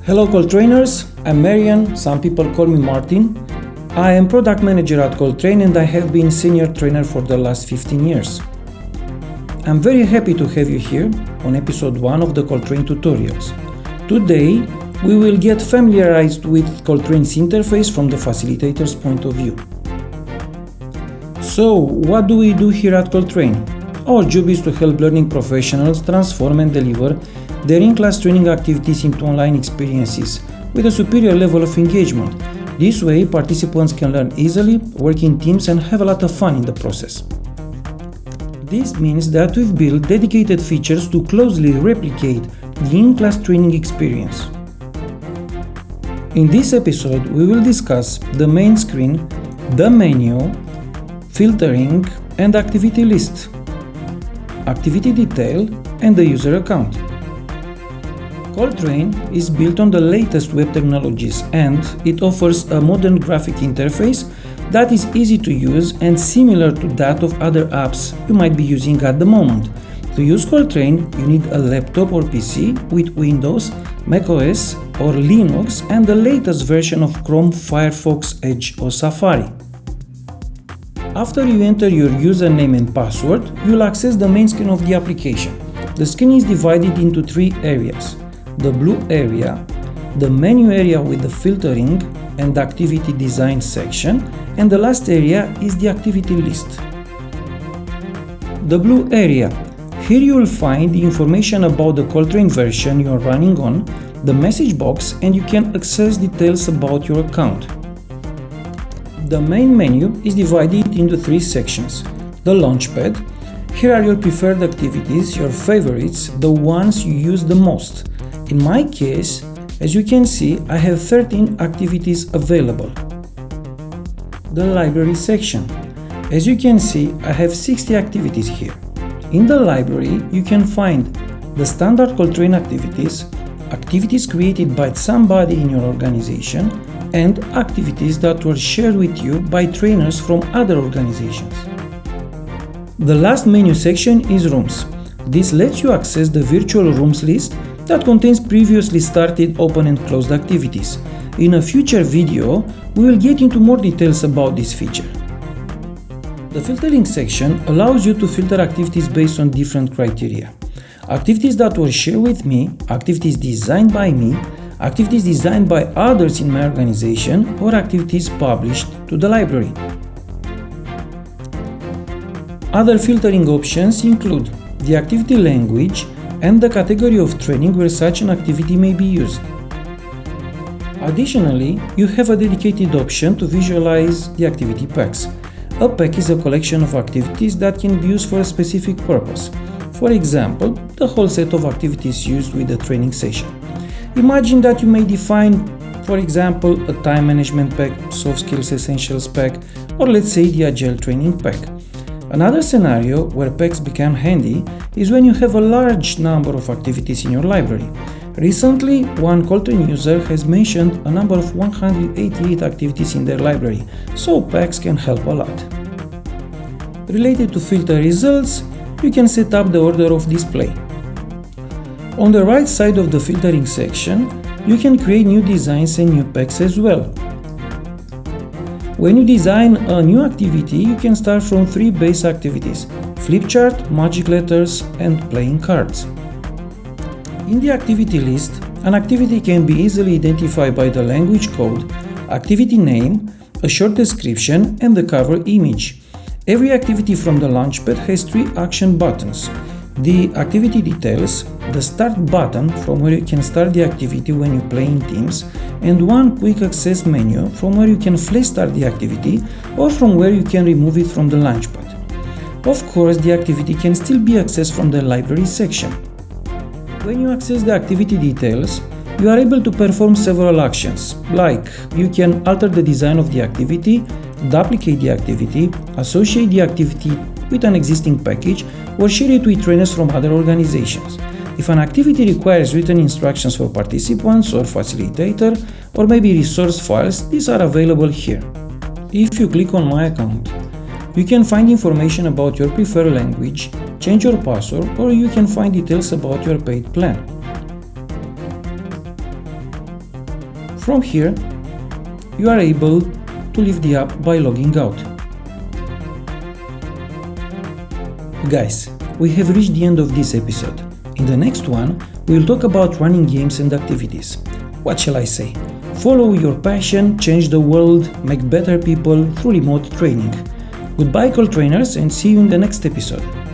Hello Colltrainers, I'm Marian, some people call me Martin. I am product manager at Colltrain and I have been senior trainer for the last 15 years. I'm very happy to have you here on episode 1 of the Colltrain Tutorials. Today, we will get familiarized with Colltrain's interface from the facilitator's point of view. So, what do we do here at Colltrain? Our job is to help learning professionals transform and deliver their in-class training activities into online experiences with a superior level of engagement. This way, participants can learn easily, work in teams and have a lot of fun in the process. This means that we've built dedicated features to closely replicate the in-class training experience. In this episode, we will discuss the main screen, the menu, filtering and activity list, activity detail and the user account. Colltrain is built on the latest web technologies and it offers a modern graphic interface that is easy to use and similar to that of other apps you might be using at the moment. To use Colltrain, you need a laptop or PC with Windows, macOS or Linux and the latest version of Chrome, Firefox, Edge or Safari. After you enter your username and password, you'll access the main screen of the application. The screen is divided into 3 areas. The blue area, the menu area with the filtering and activity design section, and the last area is the activity list. The blue area. Here you will find the information about the Colltrain version you are running on, the message box, and you can access details about your account. The main menu is divided into 3 sections. The Launchpad. Here are your preferred activities, your favorites, the ones you use the most. In my case, as you can see, I have 13 activities available. The library section. As you can see, I have 60 activities here. In the library, you can find the standard Colltrain activities, activities created by somebody in your organization, and activities that were shared with you by trainers from other organizations. The last menu section is Rooms. This lets you access the virtual rooms list that contains previously started open and closed activities. In a future video, we will get into more details about this feature. The filtering section allows you to filter activities based on different criteria. Activities that were shared with me, activities designed by me, activities designed by others in my organization, or activities published to the library. Other filtering options include the activity language and the category of training where such an activity may be used. Additionally, you have a dedicated option to visualize the activity packs. A pack is a collection of activities that can be used for a specific purpose. For example, the whole set of activities used with the training session. Imagine that you may define, for example, a time management pack, soft skills essentials pack, or let's say the agile training pack. Another scenario where packs become handy is when you have a large number of activities in your library. Recently, one Colltrain user has mentioned a number of 188 activities in their library, so packs can help a lot. Related to filter results, you can set up the order of display. On the right side of the filtering section, you can create new designs and new packs as well. When you design a new activity, you can start from 3 base activities: flip chart, magic letters, and playing cards. In the activity list, an activity can be easily identified by the language code, activity name, a short description, and the cover image. Every activity from the Launchpad has 3 action buttons: the activity details, the start button from where you can start the activity when you play in teams, and one quick access menu from where you can flash start the activity or from where you can remove it from the Launchpad. Of course, the activity can still be accessed from the library section. When you access the activity details, you are able to perform several actions, like you can alter the design of the activity, duplicate the activity, associate the activity with an existing package, or share it with trainers from other organizations. If an activity requires written instructions for participants or facilitator, or maybe resource files, these are available here. If you click on My Account, you can find information about your preferred language, change your password, or you can find details about your paid plan. From here, you are able to leave the app by logging out. Guys, we have reached the end of this episode. In the next one, we will talk about running games and activities. What shall I say? Follow your passion, change the world, make better people through remote training. Goodbye, Colltrainers, and see you in the next episode.